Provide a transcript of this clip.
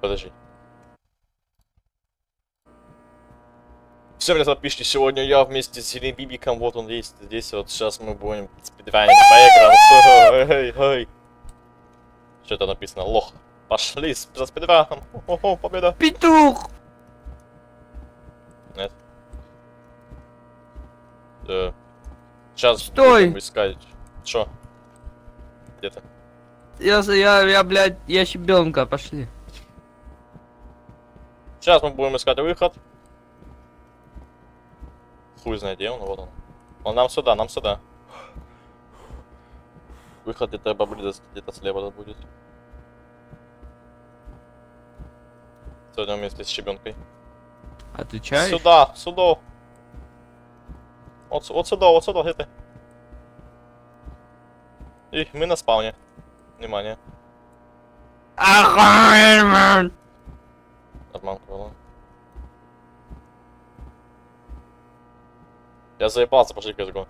подожди. Все, меня подписчики, сегодня я вместе с Зеленым Бибиком, вот он есть здесь, вот сейчас мы будем спидранить по экрану. Что это написано? Лох. Пошли за спидраном. Ого, победа. Петух! Нет. Сейчас Стой! будем искать. Чё? Где ты? Я, блядь, я щебенка, пошли. Сейчас мы будем искать выход. Хуй знает, где он, вот он. Он нам сюда, нам сюда. Выход где-то поблизости, где-то слева тут будет. Сегодня вместе с щебенкой. Отвечаешь? Сюда, сюда. Вот сюда, где ты? И мы на спауне. Внимание. Охуенно! Обманка была. Я заебался, пошли к языку.